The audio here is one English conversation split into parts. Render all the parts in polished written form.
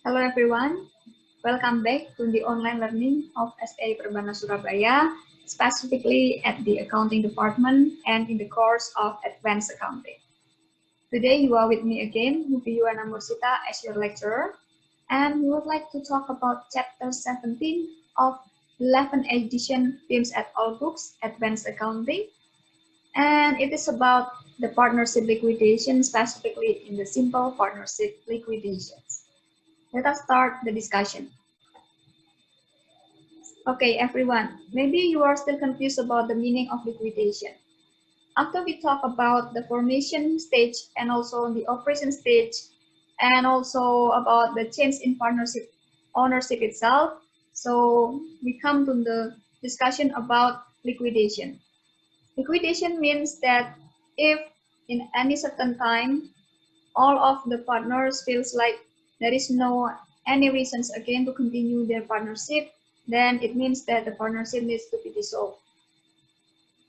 Hello everyone, welcome back to the online learning of STIE Perbanas Surabaya, specifically at the accounting department and in the course of advanced accounting. Today you are with me again, Lufi Yuwana Mursita as your lecturer, and we would like to talk about chapter 17 of 11th edition Themes at All Books, Advanced Accounting, and it is about the partnership liquidation, specifically in the simple partnership liquidations. Let us start the discussion. Okay, everyone, maybe you are still confused about the meaning of liquidation. After we talk about the formation stage and also the operation stage and also about the change in partnership ownership itself, so we come to the discussion about liquidation. Liquidation means that if in any certain time all of the partners feels like there is no any reasons again to continue their partnership, then it means that the partnership needs to be dissolved.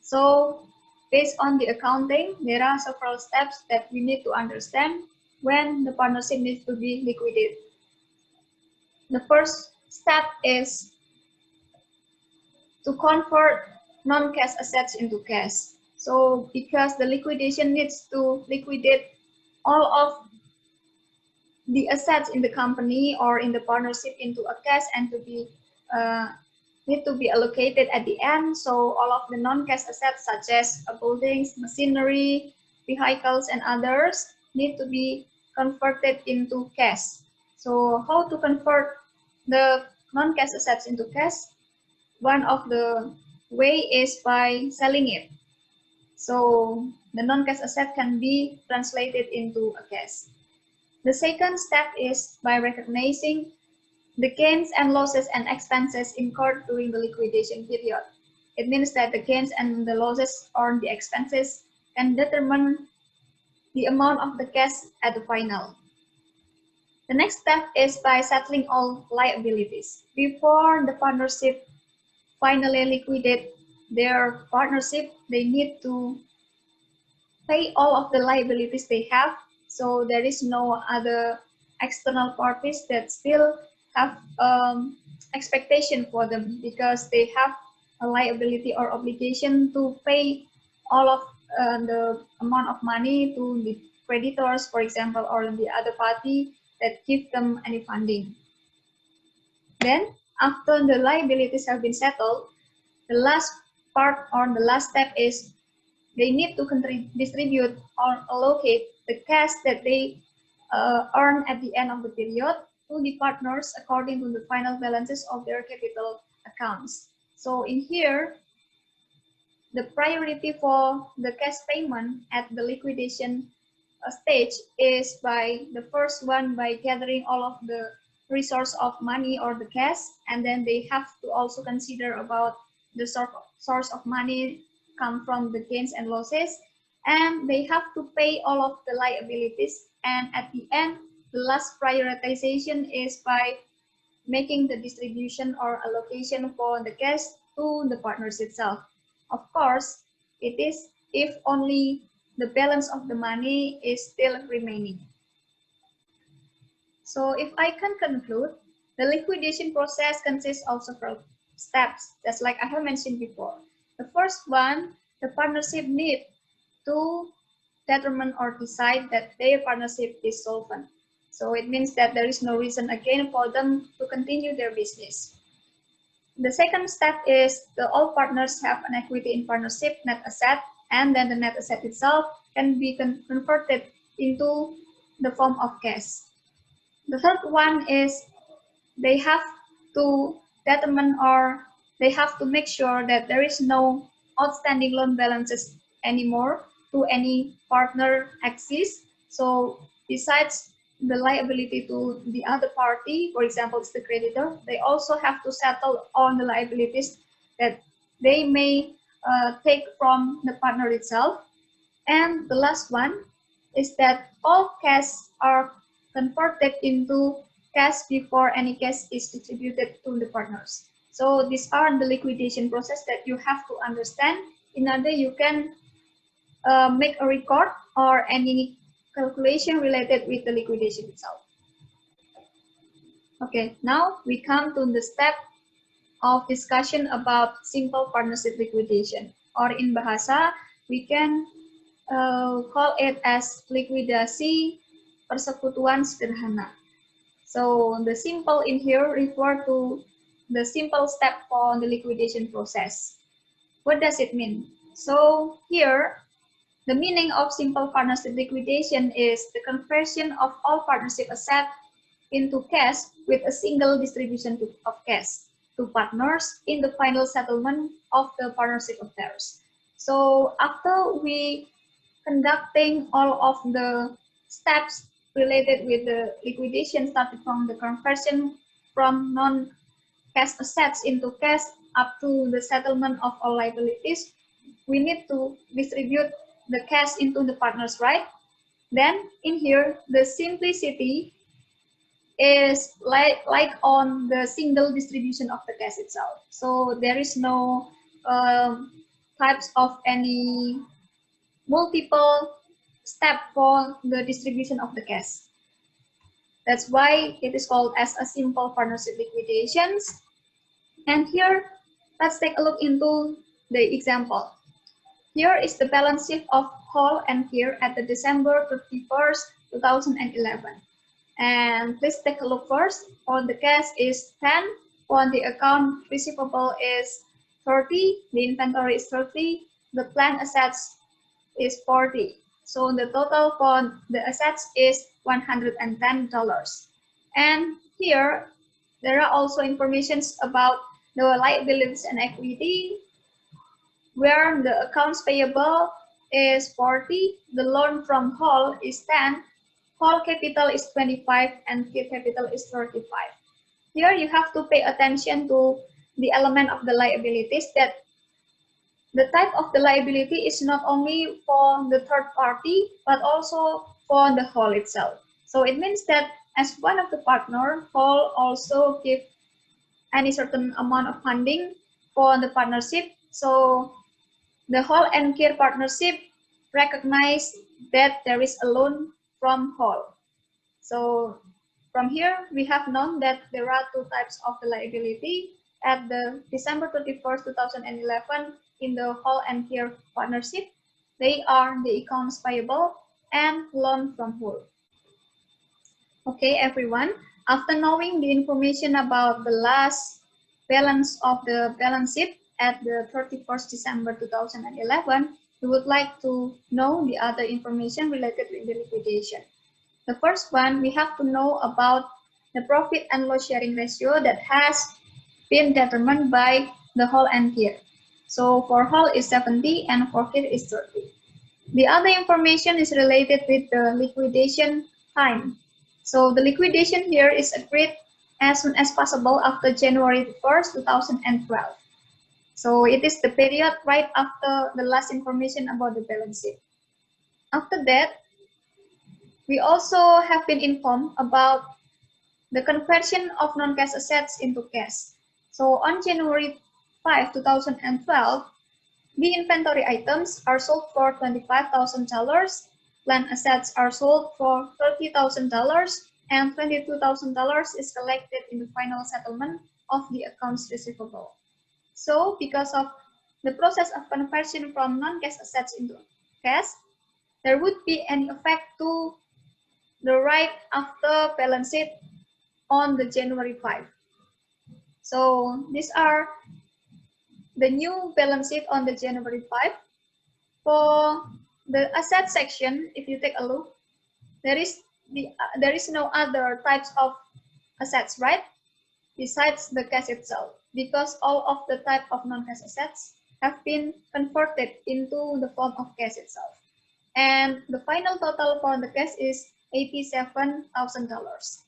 So based on the accounting, there are several steps that we need to understand when the partnership needs to be liquidated. The first step is to convert non-cash assets into cash. So because the liquidation needs to liquidate all of the assets in the company or in the partnership into a cash and to be need to be allocated at the end. So all of the non-cash assets such as buildings, machinery, vehicles, and others need to be converted into cash. So how to convert the non-cash assets into cash? One of the way is by selling it. So the non-cash asset can be translated into a cash. The second step is by recognizing the gains and losses and expenses incurred during the liquidation period. It means that the gains and the losses or the expenses can determine the amount of the cash at the final. The next step is by settling all liabilities. Before the partnership finally liquidate their partnership, they need to pay all of the liabilities they have. So there is no other external parties that still have expectation for them because they have a liability or obligation to pay all of the amount of money to the creditors, for example, or the other party that give them any funding. Then, after the liabilities have been settled, the last part or the last step is they need to distribute or allocate the cash that they earn at the end of the period to the partners according to the final balances of their capital accounts. So in here, the priority for the cash payment at the liquidation stage is by the first one by gathering all of the resource of money or the cash, and then they have to also consider about the source of money come from the gains and losses, and they have to pay all of the liabilities, and at the end the last prioritization is by making the distribution or allocation for the cash to the partners itself. Of course, it is if only the balance of the money is still remaining. So if I can conclude, the liquidation process consists of several steps, just like I have mentioned before. The first one, the partnership need to determine or decide that their partnership is solvent. So it means that there is no reason again for them to continue their business. The second step is the all partners have an equity in partnership net asset, and then the net asset itself can be converted into the form of cash. The third one is they have to determine or they have to make sure that there is no outstanding loan balances anymore to any partner exist. So besides the liability to the other party, for example, it's the creditor, they also have to settle on the liabilities that they may take from the partner itself. And the last one is that all cash are converted into cash before any cash is distributed to the partners. So these are the liquidation process that you have to understand in order you can make a record or any calculation related with the liquidation itself. Okay, now we come to the step of discussion about simple partnership liquidation, or in bahasa we can call it as likuidasi persekutuan sederhana. So the simple in here refer to the simple step for the liquidation process. What does it mean? So here, the meaning of simple partnership liquidation is the conversion of all partnership assets into cash with a single distribution of cash to partners in the final settlement of the partnership affairs. So after we conducting all of the steps related with the liquidation, starting from the conversion from non-cash assets into cash up to the settlement of all liabilities, we need to distribute the cash into the partners, right? Then in here, the simplicity is like on the single distribution of the cash itself. So there is no types of any multiple step for the distribution of the cash. That's why it is called as a simple partnership liquidations. And here, let's take a look into the example. Here is the balance sheet of Hall and Care at the December 31st, 2011. And please take a look first. For the cash is 10, for the account receivable is 30, the inventory is 30, the planned assets is 40. So the total for the assets is $110. And here, there are also informations about the liabilities and equity, where the accounts payable is 40, the loan from Hall is 10, Hall capital is 25, and Key capital is 35. Here you have to pay attention to the element of the liabilities, that the type of the liability is not only for the third party, but also for the Hall itself. So it means that as one of the partner, Hall also give any certain amount of funding for the partnership. So the Hall and Care partnership recognize that there is a loan from Hall. So from here, we have known that there are two types of the liability at the December 31st, 2011 in the Hall and Care partnership. They are the accounts payable and loan from Hall. Okay, everyone, after knowing the information about the last balance of the balance sheet at the 31st December 2011, we would like to know the other information related with the liquidation. The first one, we have to know about the profit and loss sharing ratio that has been determined by the Hall and Care. So for Hall is 70 and for Care is 30. The other information is related with the liquidation time. So the liquidation here is agreed as soon as possible after January 1st, 2012. So it is the period right after the last information about the balance sheet. After that, we also have been informed about the conversion of non-cash assets into cash. So on January 5, 2012, the inventory items are sold for $25,000, planned assets are sold for $30,000, and $22,000 is collected in the final settlement of the accounts receivable. So because of the process of conversion from non-cash assets into cash, there would be an effect to the right after balance sheet on the January 5. So these are the new balance sheet on the January 5. For the asset section, if you take a look, there is no other types of assets, right? Besides the cash itself, because all of the type of non-cash assets have been converted into the form of cash itself. And the final total for the cash is $87,000.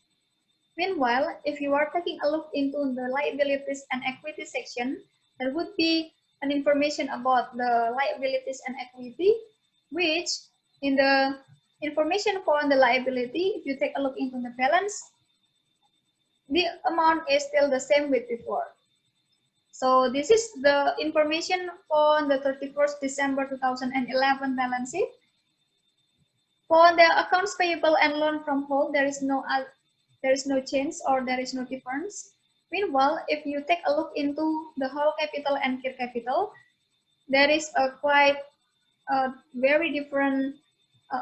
Meanwhile, if you are taking a look into the liabilities and equity section, there would be an information about the liabilities and equity, which in the information for the liability, if you take a look into the balance, the amount is still the same with before. So this is the information for the 31st December 2011 balance sheet. For the accounts payable and loan from Hall, there is no there is no change or there is no difference. Meanwhile, if you take a look into the whole capital and share capital, there is a quite very different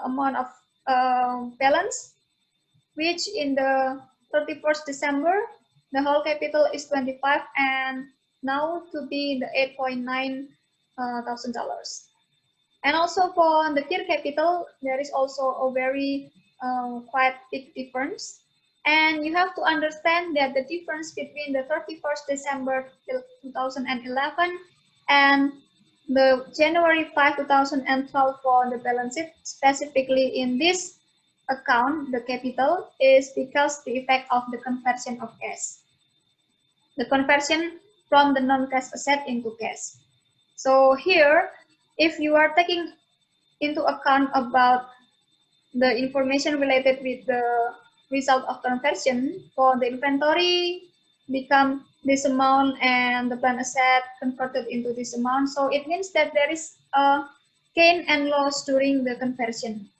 amount of balance, which in the 31st December, the whole capital is 25 and now to be the $8.9 thousand. And also for the tier capital, there is also a very quite big difference. And you have to understand that the difference between the 31st December 2011 and the January 5, 2012 for the balance sheet, specifically in this account, the capital, is because the effect of the conversion of cash. The conversion from the non-cash asset into cash. So here, if you are taking into account about the information related with the result of conversion, for the inventory become this amount and the plan asset converted into this amount. So it means that there is a gain and loss during the conversion.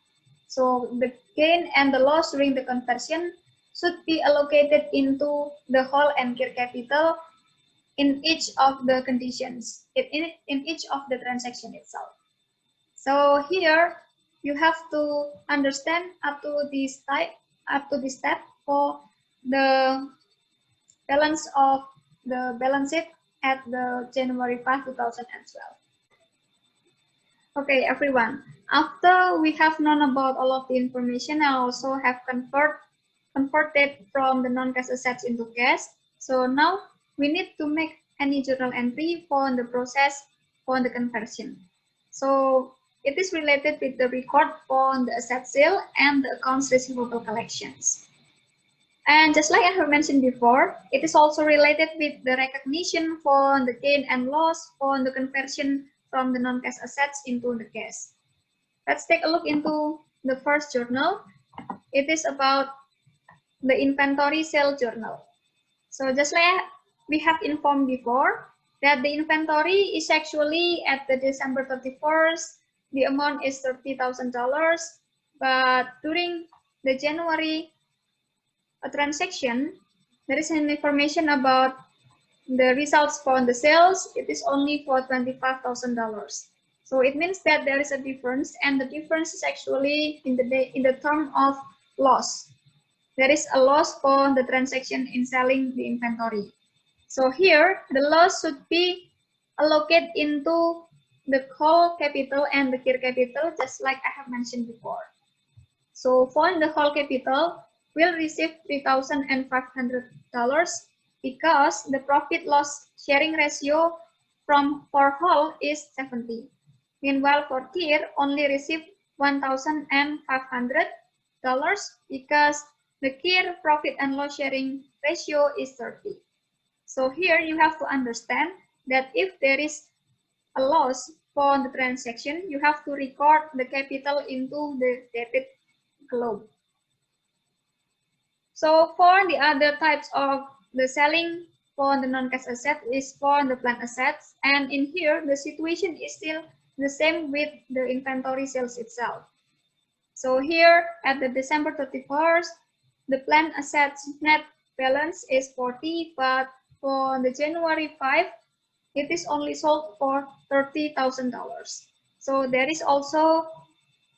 So the gain and the loss during the conversion should be allocated into the whole and share capital in each of the conditions, in each of the transaction itself. So here you have to understand up to this step for the balance of the balance sheet at the January 5, 2012. Okay, everyone. After we have known about all of the information, I also have converted from the non-cash assets into cash. So now we need to make any journal entry for the process for the conversion. So it is related with the record for the asset sale and the accounts receivable collections. And just like I have mentioned before, it is also related with the recognition for the gain and loss for the conversion from the non-cash assets into the cash. Let's take a look into the first journal. It is about the inventory sale journal. So just like we have informed before, that the inventory is actually at the December 31st, the amount is $30,000, but during the January transaction, there is an information about the results for the sales. It is only for $25,000. So it means that there is a difference, and the difference is actually in the term of loss. There is a loss for the transaction in selling the inventory. So here, the loss should be allocated into the whole capital and the share capital, just like I have mentioned before. So for the whole capital, we'll receive $3,500 because the profit loss sharing ratio for whole is 70. Meanwhile, for tier only receive $1,500 because the tier profit and loss sharing ratio is 30. So here you have to understand that if there is a loss for the transaction, you have to record the capital into the debit column. So for the other types of the selling for the non-cash asset is for the plant assets, and in here the situation is still the same with the inventory sales itself. So here at the December 31st, the plant assets net balance is 40, but for the January 5, it is only sold for $30,000. So there is also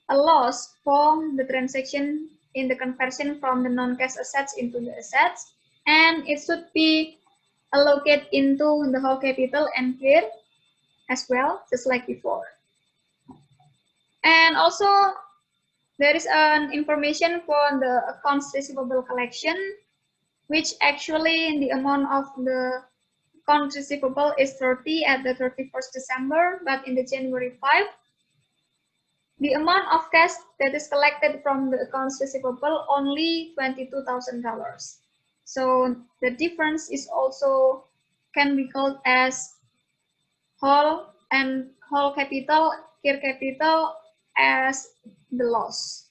a loss from the transaction in the conversion from the non-cash assets into the assets, and it should be allocated into the whole capital and here as well, just like before. And also there is an information for the accounts receivable collection, which actually the amount of the accounts receivable is 30 at the 31st December, but in the January 5, the amount of cash that is collected from the accounts receivable only $22,000. So the difference is also can be called as whole and whole capital, share capital as the loss.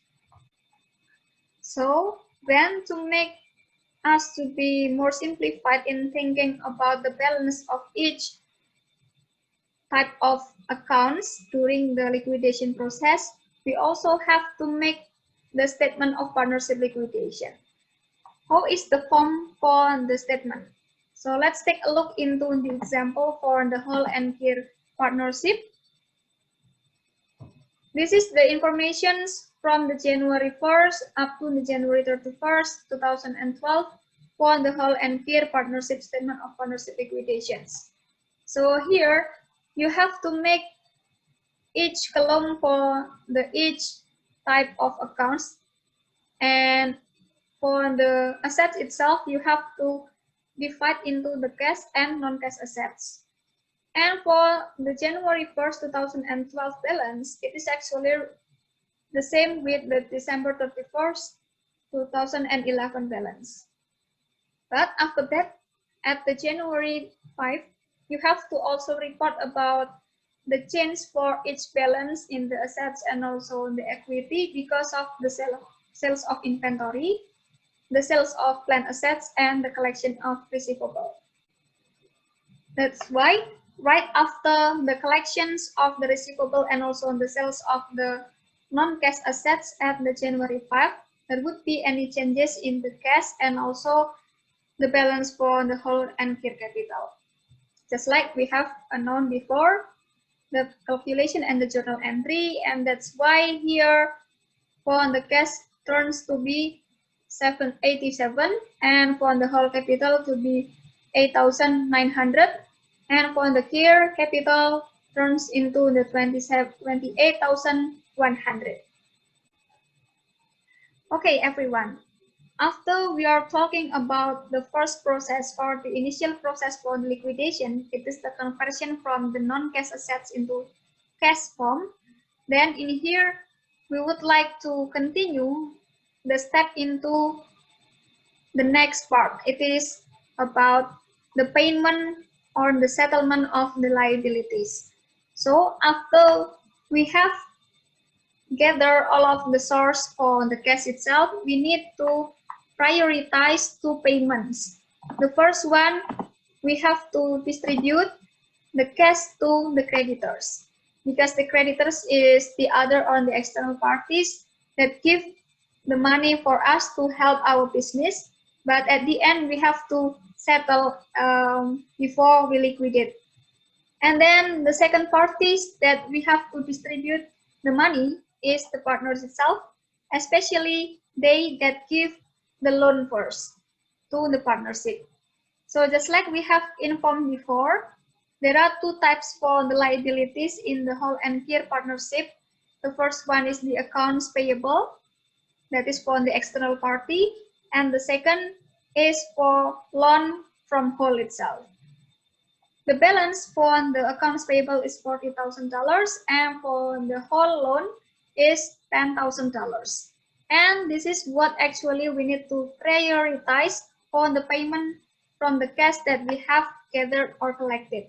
So then to make us to be more simplified in thinking about the balance of each type of accounts during the liquidation process, we also have to make the statement of partnership liquidation. How is the form for the statement? So let's take a look into the example for the whole and care partnership. This is the information from the January 1st up to the January 31st, 2012 for the whole and care partnership statement of partnership liquidations. So here you have to make each column for the each type of accounts, and for the assets itself you have to divide into the cash and non-cash assets. And for the January 1st, 2012 balance, it is actually the same with the December 31st, 2011 balance. But after that, at the January 5, you have to also report about the change for each balance in the assets and also the equity because of the sales of inventory, the sales of plant assets, and the collection of receivable. That's why right after the collections of the receivable and also the sales of the non-cash assets at the January 5, there would be any changes in the cash and also the balance for the whole and care capital. Just like we have known before, the calculation and the journal entry, and that's why here for the cash turns to be 787, and for the whole capital to be 8,900, and for the care capital turns into the 28,100. Okay, everyone. After we are talking about the first process or the initial process for the liquidation, it is the conversion from the non-cash assets into cash form. Then in here, we would like to continue the step into the next part. It is about the payment or the settlement of the liabilities. So after we have gathered all of the source for the cash itself, we need to prioritize two payments. The first one, we have to distribute the cash to the creditors, because the creditors is the other or the external parties that give the money for us to help our business, but at the end we have to settle before we liquidate. And then the second parties that we have to distribute the money is the partners itself, especially they that give the loan first to the partnership. So just like we have informed before, there are two types for the liabilities in the whole and care partnership. The first one is the accounts payable, that is for the external party, and the second is for loan from whole itself. The balance for the accounts payable is $40,000, and for the whole loan is $10,000. And this is what actually we need to prioritize for the payment from the cash that we have gathered or collected.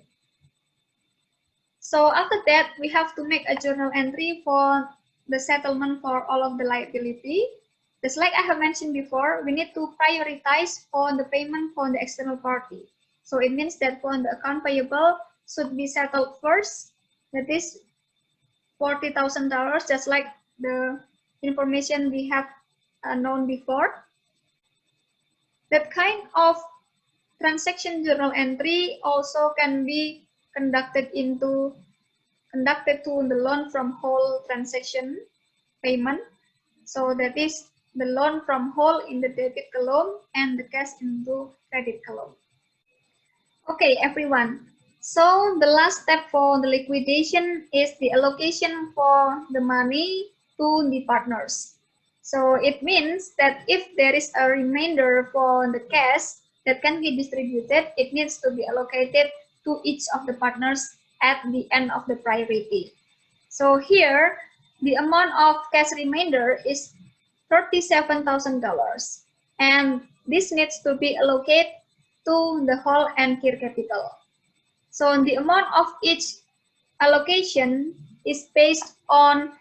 So after that, we have to make a journal entry for the settlement for all of the liability. Just like I have mentioned before, we need to prioritize for the payment for the external party. So it means that for the account payable should be settled first. That is $40,000, just like the information we have known before. That kind of transaction journal entry also can be conducted to the loan from whole transaction payment. So that is the loan from whole in the debit column and the cash into credit column. Okay, everyone. So the last step for the liquidation is the allocation for the money to the partners. So it means that if there is a remainder for the cash that can be distributed, it needs to be allocated to each of the partners at the end of the priority. So here, the amount of cash remainder is $37,000, and this needs to be allocated to the whole and care capital. So the amount of each allocation is based on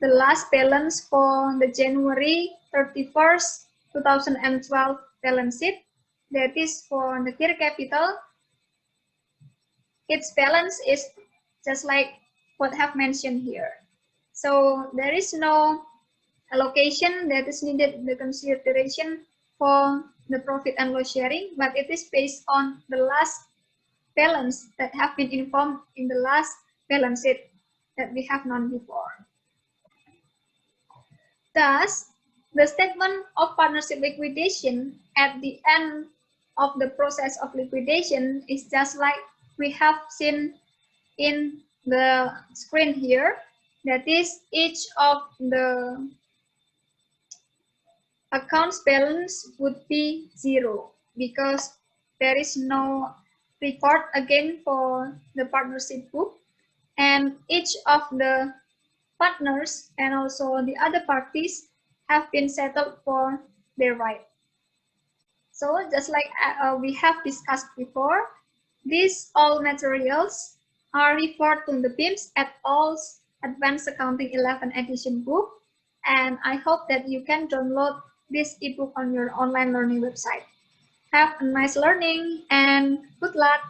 the last balance for the January 31st, 2012 balance sheet. That is for the care capital. Its balance is just like what I have mentioned here. So there is no allocation that is needed, the consideration for the profit and loss sharing, but it is based on the last balance that have been informed in the last balance sheet that we have known before. Thus, the statement of partnership liquidation at the end of the process of liquidation is just like we have seen in the screen here. That is, each of the accounts balance would be 0 because there is no record again for the partnership book, and each of the partners and also the other parties have been settled for their right. So just like we have discussed before, these all materials are referred to the BIMS et al.'s Advanced Accounting 11 edition book, and I hope that you can download this ebook on your online learning website. Have a nice learning and good luck!